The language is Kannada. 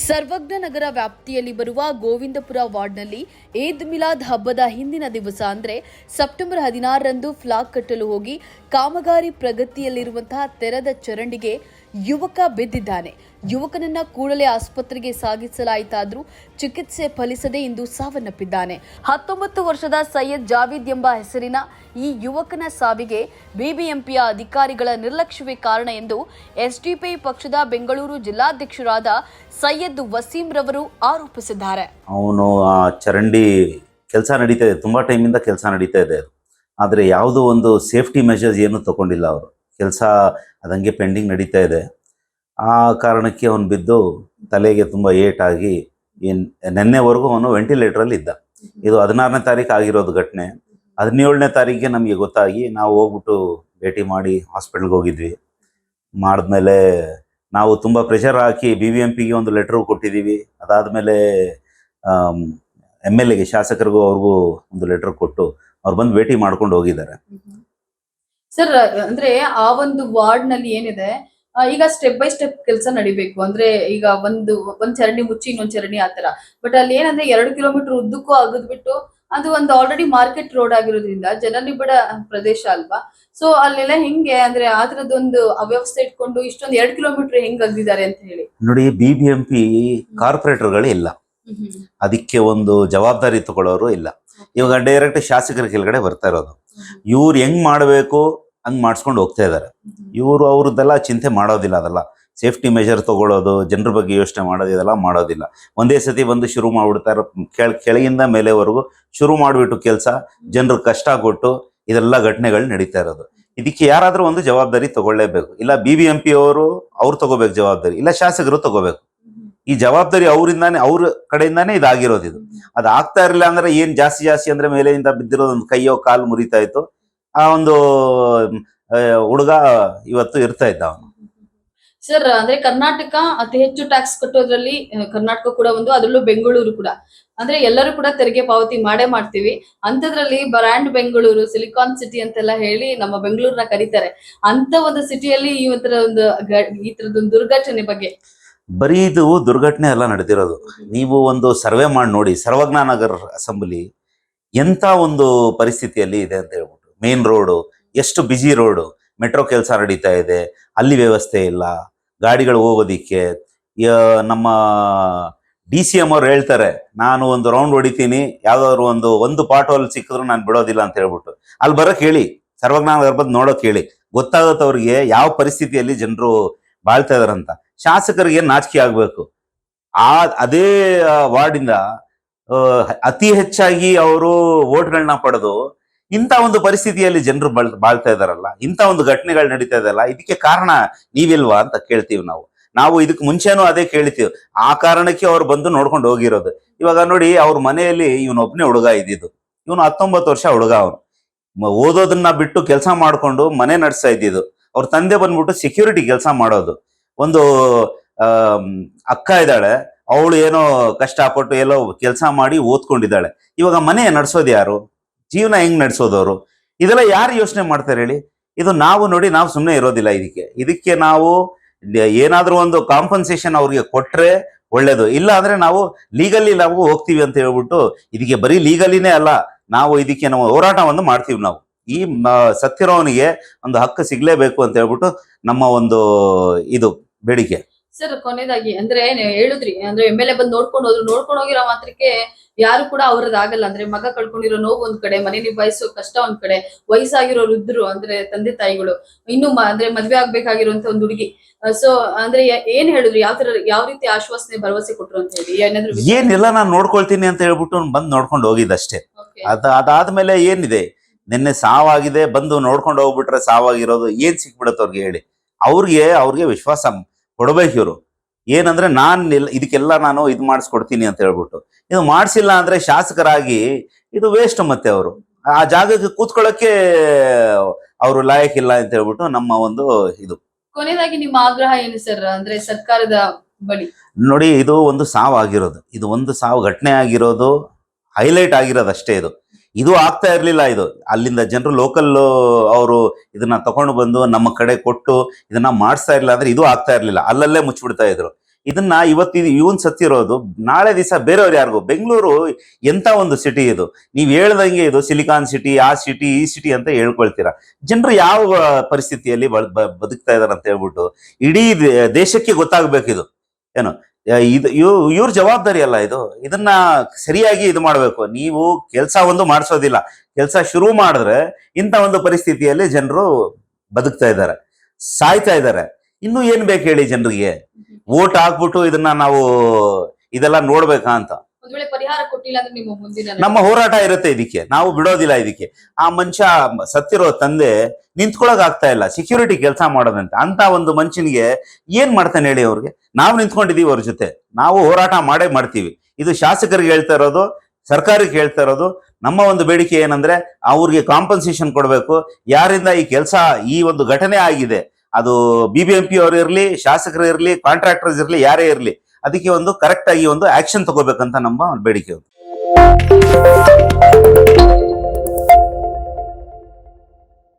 ಸರ್ವಜ್ಞ ನಗರ ವ್ಯಾಪ್ತಿಯಲ್ಲಿ ಬರುವ ಗೋವಿಂದಪುರ ವಾರ್ಡ್ನಲ್ಲಿ ಈದ್ ಮಿಲಾದ್ ಹಬ್ಬದ ಹಿಂದಿನ ದಿವಸ ಅಂದರೆ ಸೆಪ್ಟೆಂಬರ್ 16ರಂದು ಫ್ಲಾಗ್ ಕಟ್ಟಲು ಹೋಗಿ ಕಾಮಗಾರಿ ಪ್ರಗತಿಯಲ್ಲಿರುವಂತಹ ತೆರೆದ ಚರಂಡಿಗೆ ಯುವಕ ಬಿದ್ದಿದ್ದಾನೆ. ಯುವಕನನ್ನ ಕೂಡಲೇ ಆಸ್ಪತ್ರೆಗೆ ಸಾಗಿಸಲಾಯಿತಾದರೂ ಚಿಕಿತ್ಸೆ ಫಲಿಸದೆ ಇಂದು ಸಾವನ್ನಪ್ಪಿದ್ದಾನೆ. 19 ವರ್ಷದ ಸೈಯದ್ ಜಾವೀದ್ ಎಂಬ ಹೆಸರಿನ ಈ ಯುವಕನ ಸಾವಿಗೆ ಬಿಬಿಎಂಪಿಯ ಅಧಿಕಾರಿಗಳ ನಿರ್ಲಕ್ಷ್ಯವೇ ಕಾರಣ ಎಂದು ಎಸ್ಡಿಪಿಐ ಪಕ್ಷದ ಬೆಂಗಳೂರು ಜಿಲ್ಲಾಧ್ಯಕ್ಷರಾದ ಸೈಯದ್ ವಸೀಂ ರವರು ಆರೋಪಿಸಿದ್ದಾರೆ. ಅವನು ಆ ಚರಂಡಿ ಕೆಲಸ ನಡೀತಾ ಇದೆ, ತುಂಬ ಟೈಮಿಂದ ಕೆಲಸ ನಡೀತಾ ಇದೆ. ಆದರೆ ಯಾವುದೋ ಒಂದು ಸೇಫ್ಟಿ ಮೆಷರ್ಸ್ ಏನು ತಗೊಂಡಿಲ್ಲ ಅವರು. ಕೆಲಸ ಅದಂಗೆ ಪೆಂಡಿಂಗ್ ನಡೀತಾ ಇದೆ. ಆ ಕಾರಣಕ್ಕೆ ಅವನು ಬಿದ್ದು ತಲೆಗೆ ತುಂಬ ಏಟಾಗಿ ನೆನ್ನೆವರೆಗೂ ಅವನು ವೆಂಟಿಲೇಟ್ರಲ್ಲಿ ಇದ್ದ. ಇದು 16ನೇ ತಾರೀಕು ಆಗಿರೋದು ಘಟನೆ. 17ನೇ ತಾರೀಕಿಗೆ ನಮಗೆ ಗೊತ್ತಾಗಿ ನಾವು ಹೋಗ್ಬಿಟ್ಟು ಭೇಟಿ ಮಾಡಿ ಹಾಸ್ಪಿಟ್ಲ್ಗೆ ಹೋಗಿದ್ವಿ. ಮಾಡಿದ್ಮೇಲೆ ನಾವು ತುಂಬ ಪ್ರೆಷರ್ ಹಾಕಿ BBMPಗೆ ಒಂದು ಲೆಟ್ರು ಕೊಟ್ಟಿದ್ದೀವಿ. ಅದಾದಮೇಲೆ MLAಗೆ ಶಾಸಕರಿಗೂ ಅವ್ರಿಗೂ ಒಂದು ಲೆಟ್ರ್ ಕೊಟ್ಟು ಅವ್ರು ಬಂದು ಭೇಟಿ ಮಾಡ್ಕೊಂಡು ಹೋಗಿದ್ದಾರೆ. ಸರ್, ಅಂದ್ರೆ ಆ ಒಂದು ವಾರ್ಡ್ ನಲ್ಲಿ ಏನಿದೆ, ಈಗ ಸ್ಟೆಪ್ ಬೈ ಸ್ಟೆಪ್ ಕೆಲಸ ನಡಿಬೇಕು. ಅಂದ್ರೆ ಈಗ ಒಂದ್ ಚರಂಡಿ ಮುಚ್ಚಿ ಇನ್ನೊಂದ್ ಚರಂಡಿ ಆತರ. ಬಟ್ ಅಲ್ಲಿ ಏನಂದ್ರೆ 2 ಕಿಲೋಮೀಟರ್ ಉದ್ದಕ್ಕೂ ಅಗದ್ಬಿಟ್ಟು ಅದು ಒಂದು ಆಲ್ರೆಡಿ ಮಾರ್ಕೆಟ್ ರೋಡ್ ಆಗಿರೋದ್ರಿಂದ ಜನನಿಬಿಡ ಪ್ರದೇಶ ಅಲ್ವಾ. ಸೊ ಅಲ್ಲೆಲ್ಲ ಹೆಂಗೆ ಅಂದ್ರೆ ಆ ತರದೊಂದು ಅವ್ಯವಸ್ಥೆ ಇಟ್ಕೊಂಡು ಇಷ್ಟೊಂದು 2 ಕಿಲೋಮೀಟರ್ ಹೆಂಗ್ ಅಗದಿದ್ದಾರೆ ಅಂತ ಹೇಳಿ. ನೋಡಿ, BBMP ಕಾರ್ಪೊರೇಟರ್ಗಳು ಇಲ್ಲ, ಅದಕ್ಕೆ ಒಂದು ಜವಾಬ್ದಾರಿ ತಗೊಳ್ಳೋರು ಇಲ್ಲ. ಇವಾಗ ಡೈರೆಕ್ಟ್ ಶಾಸಕರ ಕೆಳಗಡೆ ಬರ್ತಾ ಇರೋದು. ಇವ್ರು ಹೆಂಗ್ ಮಾಡಬೇಕು ಹಂಗ್ ಮಾಡಿಸ್ಕೊಂಡು ಹೋಗ್ತಾ ಇದ್ದಾರೆ. ಇವರು ಅವ್ರದ್ದೆಲ್ಲ ಚಿಂತೆ ಮಾಡೋದಿಲ್ಲ. ಅದೆಲ್ಲ ಸೇಫ್ಟಿ ಮೆಷರ್ ತಗೊಳ್ಳೋದು, ಜನರ ಬಗ್ಗೆ ಯೋಚನೆ ಮಾಡೋದು, ಇದೆಲ್ಲ ಮಾಡೋದಿಲ್ಲ. ಒಂದೇ ಸತಿ ಬಂದು ಶುರು ಮಾಡ್ಬಿಡ್ತಾರೆ. ಕೆಳಗಿಂದ ಮೇಲೆವರೆಗೂ ಶುರು ಮಾಡಿಬಿಟ್ಟು ಕೆಲಸ ಜನರು ಕಷ್ಟ ಕೊಟ್ಟು ಇದೆಲ್ಲ ಘಟನೆಗಳು ನಡೀತಾ ಇರೋದು. ಇದಕ್ಕೆ ಯಾರಾದರೂ ಒಂದು ಜವಾಬ್ದಾರಿ ತಗೊಳ್ಳೇಬೇಕು. ಇಲ್ಲ BBMP ಅವ್ರು ತಗೋಬೇಕು ಜವಾಬ್ದಾರಿ, ಇಲ್ಲ ಶಾಸಕರು ತಗೋಬೇಕು. ಈ ಜವಾಬ್ದಾರಿ ಅವರಿಂದಾನೇ, ಅವ್ರ ಕಡೆಯಿಂದಾನೇ ಇದಾಗಿರೋದು. ಇದು ಅದು ಆಗ್ತಾ ಇರಲಿಲ್ಲ ಅಂದ್ರೆ ಏನ್ ಜಾಸ್ತಿ ಅಂದ್ರೆ ಮೇಲೆಯಿಂದ ಬಿದ್ದಿರೋದು ಒಂದು ಕೈಯೋ ಕಾಲು ಮುರಿತಾ ಇತ್ತು. ಆ ಒಂದು ಹುಡುಗ ಇವತ್ತು ಇರ್ತಾ ಇದ್ದ ಅವನು. ಸರ್, ಅಂದ್ರೆ ಕರ್ನಾಟಕ ಅತಿ ಹೆಚ್ಚು ಟ್ಯಾಕ್ಸ್ ಕಟ್ಟೋದ್ರಲ್ಲಿ ಕರ್ನಾಟಕ ಕೂಡ ಒಂದು, ಅದರಲ್ಲೂ ಬೆಂಗಳೂರು ಕೂಡ. ಅಂದ್ರೆ ಎಲ್ಲರೂ ಕೂಡ ತೆರಿಗೆ ಪಾವತಿ ಮಾಡ್ತೀವಿ. ಅಂತದ್ರಲ್ಲಿ ಬ್ರ್ಯಾಂಡ್ ಬೆಂಗಳೂರು, ಸಿಲಿಕಾನ್ ಸಿಟಿ ಅಂತೆಲ್ಲ ಹೇಳಿ ನಮ್ಮ ಬೆಂಗಳೂರನ್ನ ಕರೀತಾರೆ. ಅಂತ ಒಂದು ಸಿಟಿಯಲ್ಲಿ ಈ ತರದೊಂದು ದುರ್ಘಟನೆ ಬಗ್ಗೆ ಬರೀ ಇದು ದುರ್ಘಟನೆ ಎಲ್ಲ ನಡೆದಿರೋದು. ನೀವು ಒಂದು ಸರ್ವೆ ಮಾಡಿ ನೋಡಿ, ಸರ್ವಜ್ಞ ನಗರ್ ಅಸೆಂಬ್ಲಿ ಎಂಥ ಒಂದು ಪರಿಸ್ಥಿತಿಯಲ್ಲಿ ಇದೆ ಅಂತ ಹೇಳ್ಬಿಟ್ಟು. ಮೇನ್ ರೋಡು ಎಷ್ಟು ಬಿಜಿ ರೋಡು, ಮೆಟ್ರೋ ಕೆಲಸ ನಡೀತಾ ಇದೆ, ಅಲ್ಲಿ ವ್ಯವಸ್ಥೆ ಇಲ್ಲ ಗಾಡಿಗಳು ಹೋಗೋದಿಕ್ಕೆ. ನಮ್ಮ DCM ಅವ್ರು ಹೇಳ್ತಾರೆ, ನಾನು ಒಂದು ರೌಂಡ್ ಹೊಡಿತೀನಿ, ಯಾವ್ದಾದ್ರು ಒಂದು ಪಾಟ್ ಹೋಲ್ ಸಿಕ್ಕಿದ್ರು ನಾನು ಬಿಡೋದಿಲ್ಲ ಅಂತ ಹೇಳ್ಬಿಟ್ಟು. ಅಲ್ಲಿ ಬರೋಕೆ ಹೇಳಿ, ಸರ್ವಜ್ಞ ನಗರ್ ಬಂದು ನೋಡೋಕೆ ಹೇಳಿ, ಗೊತ್ತಾಗುತ್ತೆ ಅವ್ರಿಗೆ ಯಾವ ಪರಿಸ್ಥಿತಿಯಲ್ಲಿ ಜನರು ಬಾಳ್ತಾ ಇದಾರಂತ. ಶಾಸಕರಿಗೆ ನಾಚಿಕೆ ಆಗ್ಬೇಕು. ಅದೇ ವಾರ್ಡಿಂದ ಅತಿ ಹೆಚ್ಚಾಗಿ ಅವರು ವೋಟ್ಗಳನ್ನ ಪಡೆದು ಇಂಥ ಒಂದು ಪರಿಸ್ಥಿತಿಯಲ್ಲಿ ಜನರು ಬಾಳ್ತಾ ಇದಾರಲ್ಲ, ಇಂಥ ಒಂದು ಘಟನೆಗಳು ನಡೀತಾ ಇದೆಯಲ್ಲ, ಇದಕ್ಕೆ ಕಾರಣ ನೀವಿಲ್ವಾ ಅಂತ ಕೇಳ್ತೀವಿ ನಾವು ಇದಕ್ಕೆ ಮುಂಚೆನೂ ಅದೇ ಕೇಳ್ತೀವಿ. ಆ ಕಾರಣಕ್ಕೆ ಅವ್ರು ಬಂದು ನೋಡ್ಕೊಂಡು ಹೋಗಿರೋದು. ಇವಾಗ ನೋಡಿ, ಅವ್ರ ಮನೆಯಲ್ಲಿ ಇವನೊಬ್ಬನೇ ಹುಡುಗ ಇದ್ದಿದ್ದು. ಇವನು 19 ವರ್ಷ ಹುಡುಗ. ಅವನು ಓದೋದನ್ನ ಬಿಟ್ಟು ಕೆಲಸ ಮಾಡ್ಕೊಂಡು ಮನೆ ನಡೆಸ್ತಾ ಇದ್ದಿದ್ದು. ಅವ್ರ ತಂದೆ ಬಂದ್ಬಿಟ್ಟು ಸೆಕ್ಯೂರಿಟಿ ಕೆಲಸ ಮಾಡೋದು. ಒಂದು ಅಕ್ಕ ಇದ್ದಾಳೆ, ಅವಳು ಏನೋ ಕಷ್ಟಪಟ್ಟು ಎಲ್ಲೋ ಕೆಲಸ ಮಾಡಿ ಓದ್ಕೊಂಡಿದ್ದಾಳೆ. ಇವಾಗ ಮನೆ ನಡೆಸೋದು ಯಾರು? ಜೀವನ ಹೆಂಗ್ ನಡೆಸೋದವರು? ಇದೆಲ್ಲ ಯಾರು ಯೋಚನೆ ಮಾಡ್ತಾರೆ ಹೇಳಿ? ಇದು ನಾವು ನೋಡಿ, ನಾವು ಸುಮ್ಮನೆ ಇರೋದಿಲ್ಲ. ಇದಕ್ಕೆ ನಾವು ಏನಾದ್ರೂ ಒಂದು ಕಾಂಪನ್ಸೇಷನ್ ಅವ್ರಿಗೆ ಕೊಟ್ರೆ ಒಳ್ಳೇದು. ಇಲ್ಲ ಅಂದ್ರೆ ನಾವು ಲೀಗಲಿ ನಾವು ಹೋಗ್ತೀವಿ ಅಂತ ಹೇಳ್ಬಿಟ್ಟು, ಇದಕ್ಕೆ ಬರೀ ಲೀಗಲಿನೇ ಅಲ್ಲ, ನಾವು ಇದಕ್ಕೆ ನಾವು ಹೋರಾಟವನ್ನು ಮಾಡ್ತೀವಿ. ನಾವು ಈ ಸತ್ತಿರೋವನಿಗೆ ಒಂದು ಹಕ್ಕು ಸಿಗ್ಲೇಬೇಕು ಅಂತ ಹೇಳ್ಬಿಟ್ಟು ನಮ್ಮ ಒಂದು ಇದು ಬೇಡಿಕೆ. ಸರ್, ಕೊನೆಯದಾಗಿ ಅಂದ್ರೆ ಹೇಳಿದ್ರಿ, ಅಂದ್ರೆ MLA ಬಂದು ನೋಡ್ಕೊಂಡು ಹೋಗಿರೋ ಮಾತ್ರಕ್ಕೆ ಯಾರು ಕೂಡ ಅವ್ರದ್ದಾಗಲ್ಲ. ಅಂದ್ರೆ ಮಗ ಕಳ್ಕೊಂಡಿರೋ ನೋವು ಒಂದ್ ಕಡೆ, ಮನೆ ನಿಭಾಯಿಸೋ ಕಷ್ಟ ಒಂದ್ ಕಡೆ, ವಯಸ್ಸಾಗಿರೋ ವೃದ್ಧರು ಅಂದ್ರೆ ತಂದೆ ತಾಯಿಗಳು, ಇನ್ನು ಅಂದ್ರೆ ಮದ್ವೆ ಆಗ್ಬೇಕಾಗಿರುವಂತ ಒಂದು ಹುಡುಗಿ. ಸೊ ಅಂದ್ರೆ ಏನ್ ಹೇಳಿದ್ರು, ಯಾವ ರೀತಿ ಆಶ್ವಾಸನೆ ಭರವಸೆ ಕೊಟ್ರು ಅಂತ ಹೇಳಿ? ಏನಿಲ್ಲ, ನಾನು ನೋಡ್ಕೊಳ್ತೀನಿ ಅಂತ ಹೇಳ್ಬಿಟ್ಟು ಬಂದು ನೋಡ್ಕೊಂಡು ಹೋಗಿದ್ದಷ್ಟೇ. ಅದಾದ್ಮೇಲೆ ಏನಿದೆ, ನಿನ್ನೆ ಸಾವಾಗಿದೆ, ಬಂದು ನೋಡ್ಕೊಂಡು ಹೋಗ್ಬಿಟ್ರೆ ಸಾವಾಗಿರೋದು ಏನ್ ಸಿಕ್ಬಿಡತ್ತೆ ಅವ್ರಿಗೆ ಹೇಳಿ? ಅವ್ರಿಗೆ ವಿಶ್ವಾಸ ಕೊಡ್ಬೇಕು ಇವರು. ಏನಂದ್ರೆ ಇದಕ್ಕೆಲ್ಲ ನಾನು ಇದು ಮಾಡಿಸ್ಕೊಡ್ತೀನಿ ಅಂತ ಹೇಳ್ಬಿಟ್ಟು, ಇದು ಮಾಡಿಸಿಲ್ಲ ಅಂದ್ರೆ ಶಾಸಕರಾಗಿ ಇದು ವೇಸ್ಟ್. ಮತ್ತೆ ಅವರು ಆ ಜಾಗಕ್ಕೆ ಕೂತ್ಕೊಳ್ಳೋಕೆ ಅವರು ಲಾಯಕ್ಕಿಲ್ಲ ಅಂತ ಹೇಳ್ಬಿಟ್ಟು ನಮ್ಮ ಒಂದು ಇದು. ಕೊನೆಯದಾಗಿ ನಿಮ್ಮ ಆಗ್ರಹ ಏನು ಸರ್, ಅಂದ್ರೆ ಸರ್ಕಾರದ ಬಳಿ? ನೋಡಿ, ಇದು ಒಂದು ಸಾವಾಗಿರೋದು, ಇದು ಒಂದು ಸಾವು ಘಟನೆ ಆಗಿರೋದು, ಹೈಲೈಟ್ ಆಗಿರೋದು ಅಷ್ಟೇ. ಇದು ಆಗ್ತಾ ಇರಲಿಲ್ಲ. ಇದು ಅಲ್ಲಿಂದ ಜನರು ಲೋಕಲ್ ಅವರು ಇದನ್ನ ತಗೊಂಡು ಬಂದು ನಮ್ಮ ಕಡೆ ಕೊಟ್ಟು ಇದನ್ನ ಮಾಡಿಸ್ತಾ ಇರಲಿಲ್ಲ ಅಂದ್ರೆ ಇದು ಆಗ್ತಾ ಇರಲಿಲ್ಲ. ಅಲ್ಲಲ್ಲೇ ಮುಚ್ಚಿಬಿಡ್ತಾ ಇದ್ರು. ಇದನ್ನ ಇವನ್ ಸತ್ತಿರೋದು, ನಾಳೆ ದಿವಸ ಬೇರೆಯವ್ರು ಯಾರಿಗೂ. ಬೆಂಗಳೂರು ಎಂತ ಒಂದು ಸಿಟಿ ಇದು, ನೀವ್ ಹೇಳ್ದಂಗೆ ಇದು ಸಿಲಿಕಾನ್ ಸಿಟಿ, ಆ ಸಿಟಿ ಈ ಸಿಟಿ ಅಂತ ಹೇಳ್ಕೊಳ್ತೀರಾ. ಜನರು ಯಾವ ಪರಿಸ್ಥಿತಿಯಲ್ಲಿ ಬದುಕ್ತಾ ಇದಾರೆ ಅಂತ ಹೇಳ್ಬಿಟ್ಟು ಇಡೀ ದೇಶಕ್ಕೆ ಗೊತ್ತಾಗ್ಬೇಕಿದು. ಏನು ಇದು ಇವ್ರ ಜವಾಬ್ದಾರಿ ಅಲ್ಲ ಇದು. ಇದನ್ನ ಸರಿಯಾಗಿ ಇದು ಮಾಡ್ಬೇಕು. ನೀವು ಕೆಲಸ ಒಂದು ಮಾಡಿಸೋದಿಲ್ಲ, ಕೆಲಸ ಶುರು ಮಾಡಿದ್ರೆ ಇಂಥ ಒಂದು ಪರಿಸ್ಥಿತಿಯಲ್ಲಿ ಜನರು ಬದುಕ್ತಾ ಇದ್ದಾರೆ, ಸಾಯ್ತಾ ಇದ್ದಾರೆ. ಇನ್ನು ಏನ್ ಬೇಕು ಹೇಳಿ ಜನರಿಗೆ? ವೋಟ್ ಹಾಕ್ಬಿಟ್ಟು ಇದನ್ನ ನಾವು ಇದೆಲ್ಲ ನೋಡ್ಬೇಕಾ ಅಂತ. ಒಂದ್ ವೇಳೆ ಪರಿಹಾರ ಕೊಟ್ಟಿಲ್ಲ ಅಂದ್ರೆ ನಿಮ್ಮ ಮುಂದಿನ ನಮ್ಮ ಹೋರಾಟ ಇರುತ್ತೆ, ಇದಕ್ಕೆ ನಾವು ಬಿಡೋದಿಲ್ಲ. ಇದಕ್ಕೆ ಆ ಮನುಷ್ಯ ಸತ್ತಿರೋ ತಂದೆ ನಿಂತ್ಕೊಳಕ್ ಆಗ್ತಾ ಇಲ್ಲ, ಸೆಕ್ಯೂರಿಟಿ ಕೆಲಸ ಮಾಡೋದಂತೆ. ಅಂತ ಒಂದು ಮನುಷ್ಯನಿಗೆ ಏನ್ ಮಾಡ್ತಾನೆ ಹೇಳಿ? ಅವ್ರಿಗೆ ನಾವು ನಿಂತ್ಕೊಂಡಿದೀವಿ, ಅವ್ರ ಜೊತೆ ನಾವು ಹೋರಾಟ ಮಾಡೇ ಮಾಡ್ತೀವಿ. ಇದು ಶಾಸಕರಿಗೆ ಹೇಳ್ತಾ ಇರೋದು, ಸರ್ಕಾರಕ್ಕೆ ಹೇಳ್ತಾ ಇರೋದು. ನಮ್ಮ ಒಂದು ಬೇಡಿಕೆ ಏನಂದ್ರೆ ಅವ್ರಿಗೆ ಕಾಂಪನ್ಸೇಷನ್ ಕೊಡಬೇಕು. ಯಾರಿಂದ ಈ ಕೆಲಸ, ಈ ಒಂದು ಘಟನೆ ಆಗಿದೆ, ಅದು BBMP ಅವರು ಇರ್ಲಿ, ಶಾಸಕರು ಇರ್ಲಿ, ಕಾಂಟ್ರಾಕ್ಟರ್ಸ್ ಇರ್ಲಿ, ಯಾರೇ ಇರ್ಲಿ, ಅದಕ್ಕೆ ಒಂದು ಕರೆಕ್ಟ್ ಆಗಿ ಒಂದು ಆಕ್ಷನ್ ತಗೋಬೇಕಂತ ನಮ್ಮ ಬೇಡಿಕೆ.